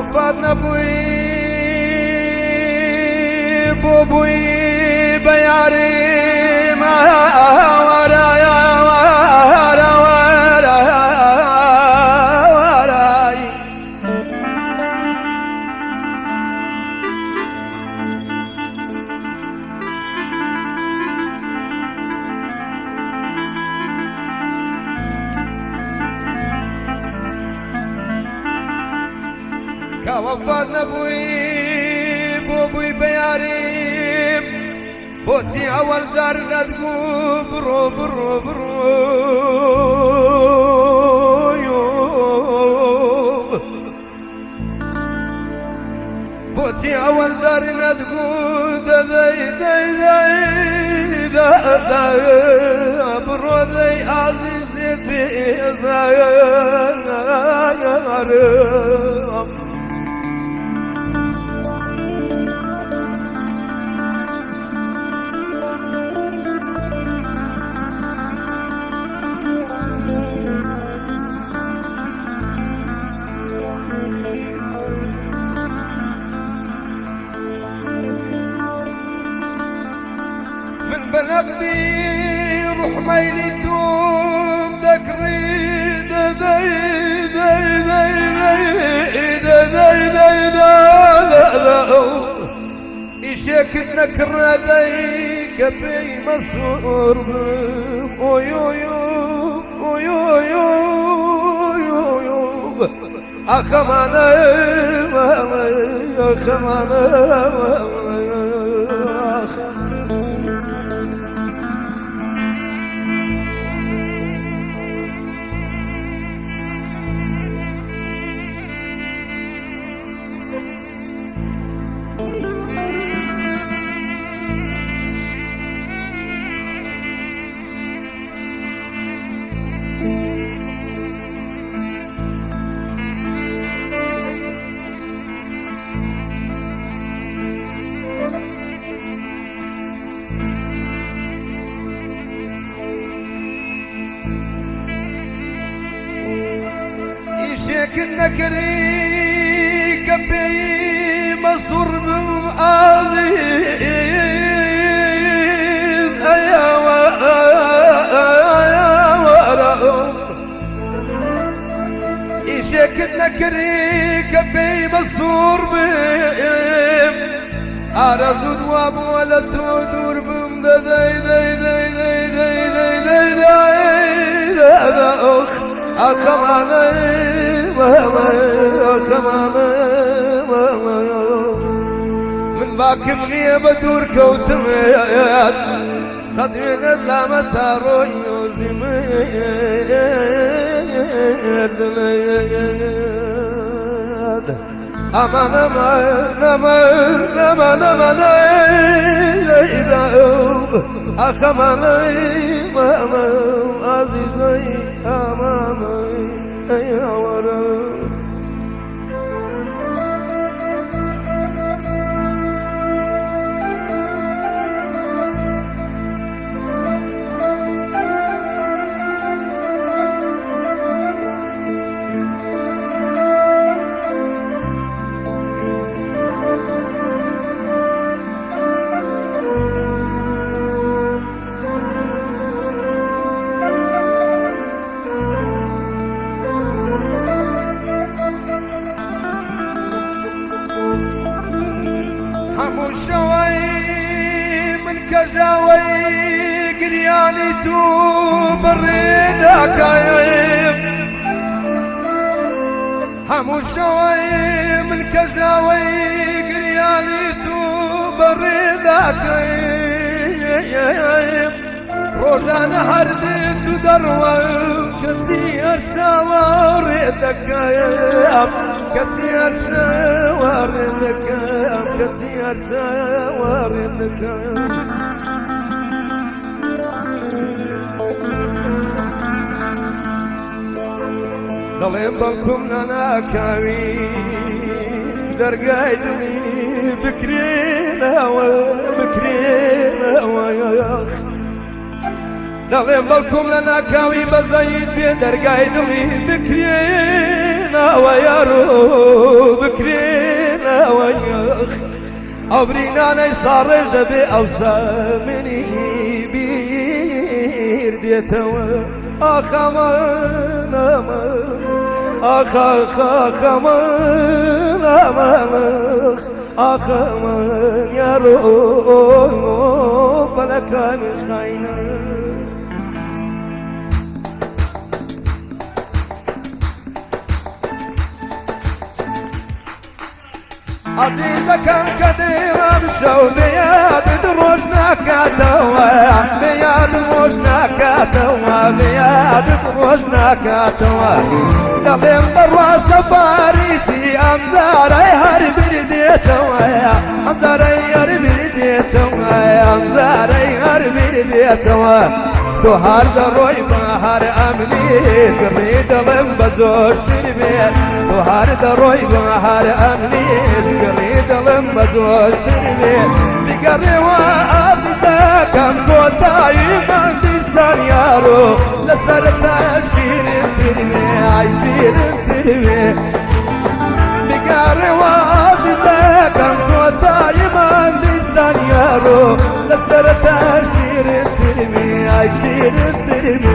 وفات نبوي بوبوي بياري ما ورايا وراي كوفات نبوي بوبوي بياريم بوسي أول زار ندقو برو برو برو بوسي أول زار ندقو ذا برو ذي عزيز بيزار بنقضي روح ميلتهم ذكري إشيك نكر ذيك بي مصور أخمانا شيك النكري كبي مصر بالعزيز يا ورا شيك النكري كبي مصر بهم أرزو دواب ولا تدور بهم من باكم لي بدور كوتميات صدمين الدلامة تاروي يوزميات أمان أمان أمان أمان أمان أخمان أمان عزيزي أمان يا ورا شوي من كجاوي قرياني تو بريدا كايب همو شوي من كجاوي قرياني تو بريدا كايب روجانا حردت دروا كثير سواريدك كايب كثير سواريدك كثير سواريدك ضلين بالكم لنا كاوي درقايدني بكرينا وبكرينا وياخ ضلين بالكم لنا كاوي بزايد بيدرقايدني بكرينا بكرينا ويارو بكرينا وياخ عبرينا نيصارج دبي أوسامني بير ديتوا آخ أمان أمان آخ آخ آخ أمان أمان آخ أمان يارو فلكان خاينا عزيزك كثيرا بشو بياد دروجنا كاتوا بياد دروجنا كاتوا بياد دروجنا كاتوا دلم دروا سفاريتي أمزاري هرب رديتوا أمزاري هرب رديتوا أمزاري هرب رديتوا تو هر دروی بهار امنی گری دلم بزوج تربی تو هر دروی بهار امنی گری دلم بزوج تربی بگری و عزیزه کم گوتای من دیسان یارو لسر تشیر تربی ای شیر تربی بگری و عزیزه کم گوتای من دیسان یارو لسر تشیر تربی ای شیر تربی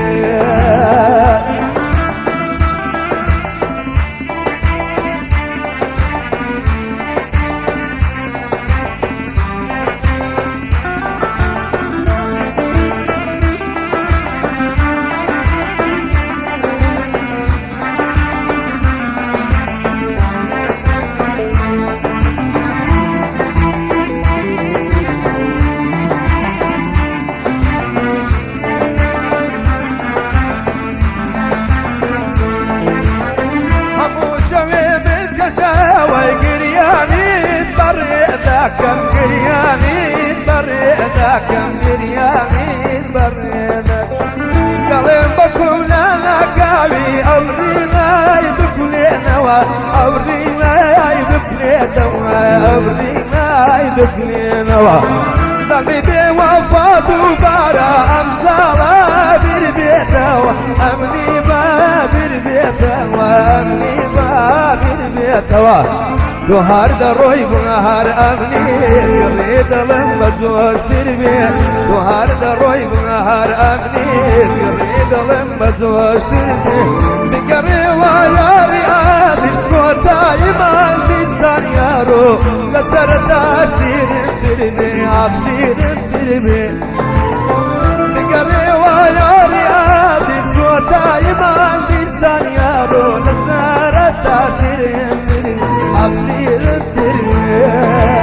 كم قرياني بريدك كم قرياني بريدك قلم بكم لنا كابي أورينا يدكلينا وأورينا يدكلينا أورينا يدكلينا ضميبي وفاض وبارا أمثال بربيته وأمني بابر بيته وأمني بابر بيته تو هر دروی بهار امنی گرید لم بزوج تربی تو هر دروی بهار امنی گرید لم بزوج تربی بگری و یاری عزیز کوتای من دیسان یارو لسر تشیر تربی آخشیر تربی بگری و یاری عزیز کوتای من دیسان یارو لسر تشیر تربی أبشر التربية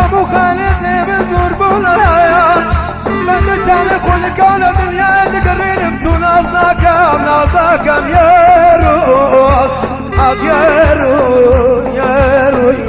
ابو خالد بزور بولايا من كان كل كان دنيا تقرين بتون نازناكم يا روح يا روح يا روح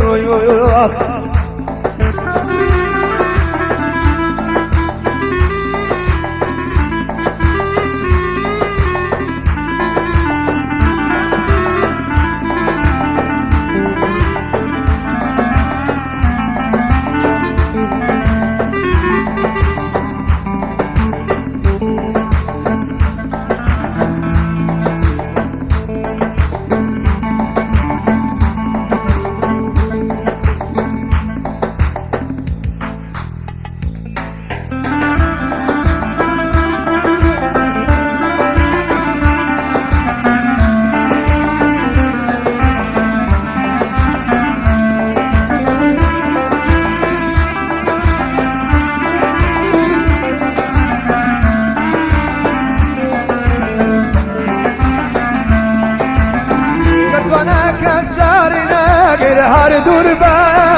هر دور با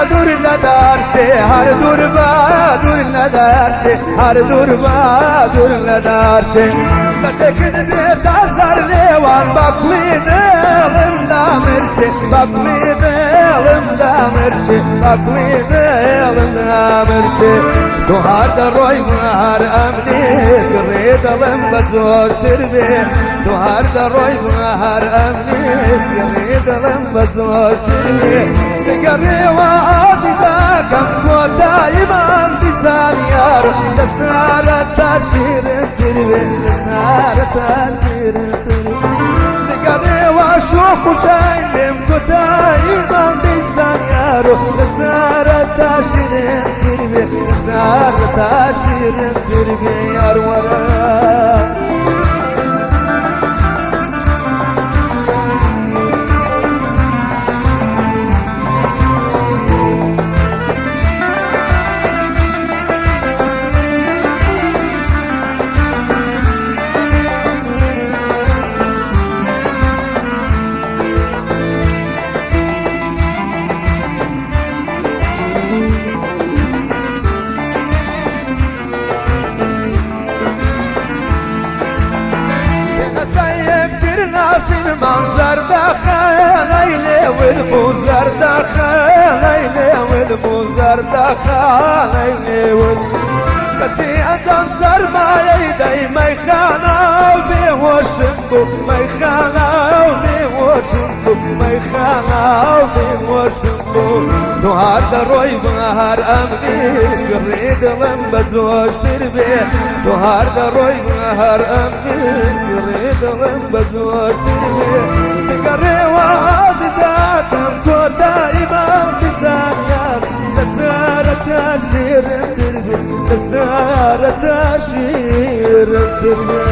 دور ندارچه هر دور با دور ندارچه هر دور با دور ندارچه تکن بیت azar levan bakmi dilim damirçe bakmi dilim damirçe bakmi dilim damirçe tu har da roy har amni gri dilim bazor tirbe tu har da roy har amni gri dilim bazor tirbe gri wa aziza kam kota iman disan yar tasara tashir tirbe tasara tashir نقري واشوف وشايلم دايما بيسان يارو نسارة تاشيرين تربي نسارة تاشيرين تربي يارو ورا المنظر دخل ليلي والبوزر دخل ليلي والبوزر دخل ليلي كتي أدم زر ما يدي ما يخانا وبيه وشنبو ما يخانا وبيه وشنبو ما يخانا وبيه وشنبو تو هذا روي بهار أمني قريد لما زوج تربي تو هذا روي بهار أمني قريد لما زوج تربي تقري وعادي ذاتم تو دائما بزانيات تسارة تاشير تربي تسارة تاشير تربي